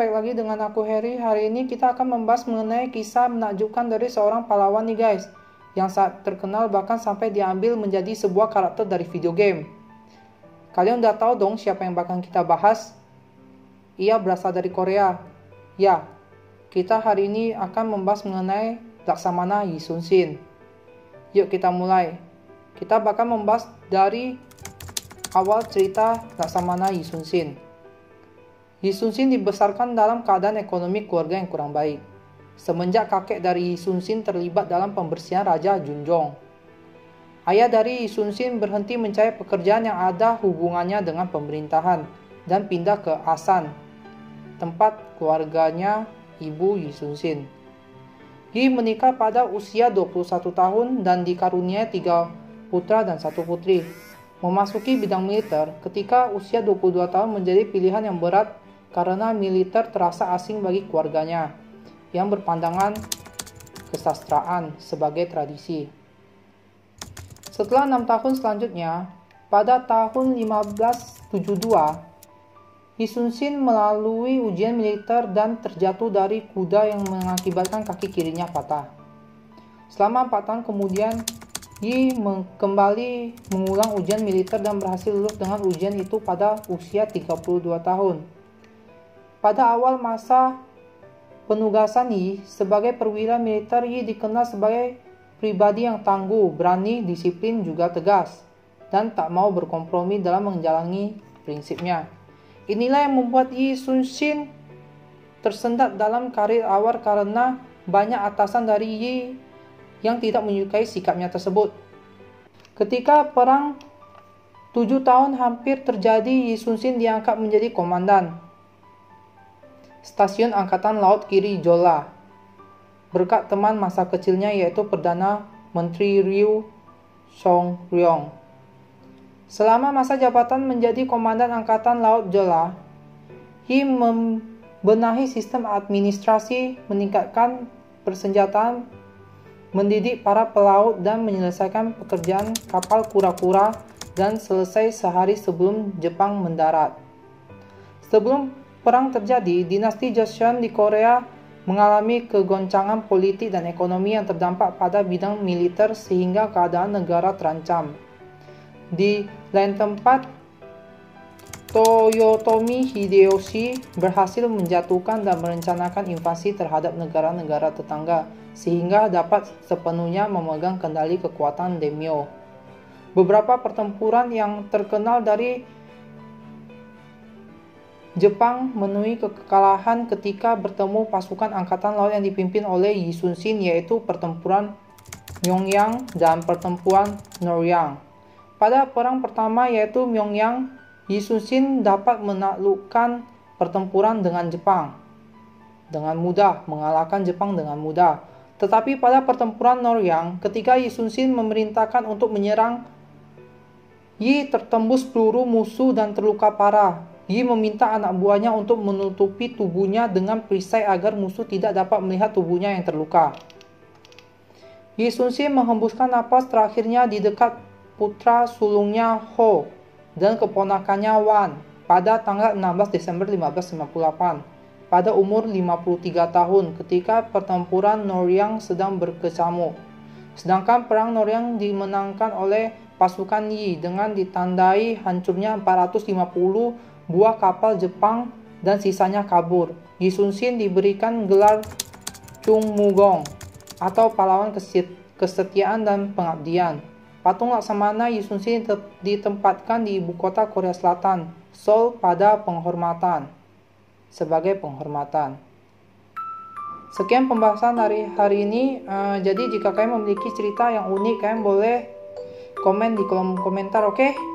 baik lagi dengan aku Harry. Hari ini kita akan membahas mengenai kisah menakjubkan dari seorang pahlawan nih guys, yang sangat terkenal bahkan sampai diambil menjadi sebuah karakter dari video game. Kalian udah tahu dong siapa yang bakal kita bahas? Ia berasal dari Korea. Ya, kita hari ini akan membahas mengenai Laksamana Yi Sun-shin. Yuk kita mulai. Kita bakal membahas dari awal cerita Laksamana Yi Sun-shin. Yi Sun-shin dibesarkan dalam keadaan ekonomi keluarga yang kurang baik. Semenjak kakek dari Yi Sun-shin terlibat dalam pembersihan Raja Junjong. Ayah dari Yi Sun-shin berhenti mencari pekerjaan yang ada hubungannya dengan pemerintahan dan pindah ke Asan, tempat keluarganya ibu Yi Sun-shin. Yi menikah pada usia 21 tahun dan dikaruniai 3 putra dan 1 putri. Memasuki bidang militer ketika usia 22 tahun menjadi pilihan yang berat karena militer terasa asing bagi keluarganya yang berpandangan kesastraan sebagai tradisi. Setelah 6 tahun selanjutnya, pada tahun 1572, Yi Sun-shin melalui ujian militer dan terjatuh dari kuda yang mengakibatkan kaki kirinya patah. Selama 4 tahun kemudian, Yi kembali mengulang ujian militer dan berhasil lulus dengan ujian itu pada usia 32 tahun. Pada awal masa penugasan Yi sebagai perwira militer, Yi dikenal sebagai pribadi yang tangguh, berani, disiplin, juga tegas, dan tak mau berkompromi dalam menjalani prinsipnya. Inilah yang membuat Yi Sun-shin tersendat dalam karir awal karena banyak atasan dari Yi yang tidak menyukai sikapnya tersebut. Ketika perang 7 tahun hampir terjadi, Yi Sun-shin diangkat menjadi komandan Stasiun Angkatan Laut Kiri Jola berkat teman masa kecilnya yaitu Perdana Menteri Ryu Song-ryong. Selama masa jabatan menjadi komandan Angkatan Laut Jola, Yi membenahi sistem administrasi, meningkatkan persenjataan, mendidik para pelaut dan menyelesaikan pekerjaan kapal kura-kura dan selesai sehari sebelum Jepang mendarat. Sebelum perang terjadi, dinasti Joseon di Korea mengalami kegoncangan politik dan ekonomi yang terdampak pada bidang militer sehingga keadaan negara terancam. Di lain tempat, Toyotomi Hideyoshi berhasil menjatuhkan dan merencanakan invasi terhadap negara-negara tetangga sehingga dapat sepenuhnya memegang kendali kekuatan daimyo. Beberapa pertempuran yang terkenal dari Jepang menemui kekalahan ketika bertemu pasukan angkatan laut yang dipimpin oleh Yi Sun-shin, yaitu pertempuran Myeongyang dan pertempuran Noryang. Pada perang pertama yaitu Myeongyang, Yi Sun-shin dapat menaklukkan pertempuran dengan Jepang dengan mudah, mengalahkan Jepang dengan mudah. Tetapi pada pertempuran Noryang, ketika Yi Sun-shin memerintahkan untuk menyerang, Yi tertembus peluru musuh dan terluka parah. Yi meminta anak buahnya untuk menutupi tubuhnya dengan perisai agar musuh tidak dapat melihat tubuhnya yang terluka. Yi Sun-shin menghembuskan napas terakhirnya di dekat putra sulungnya Ho dan keponakannya Wan pada tanggal 16 Desember 1558 pada umur 53 tahun ketika pertempuran Noryang sedang berkecamuk. Sedangkan perang Noryang dimenangkan oleh pasukan Yi dengan ditandai hancurnya 450 buah kapal Jepang dan sisanya kabur. Yi Sun-shin diberikan gelar Chungmugong atau pahlawan kesetiaan dan pengabdian. Patung Laksamana Yi Sun-shin ditempatkan di ibu kota Korea Selatan, Seoul sebagai penghormatan. Sekian pembahasan hari ini. Jadi jika kalian memiliki cerita yang unik, kalian boleh komen di kolom komentar, oke?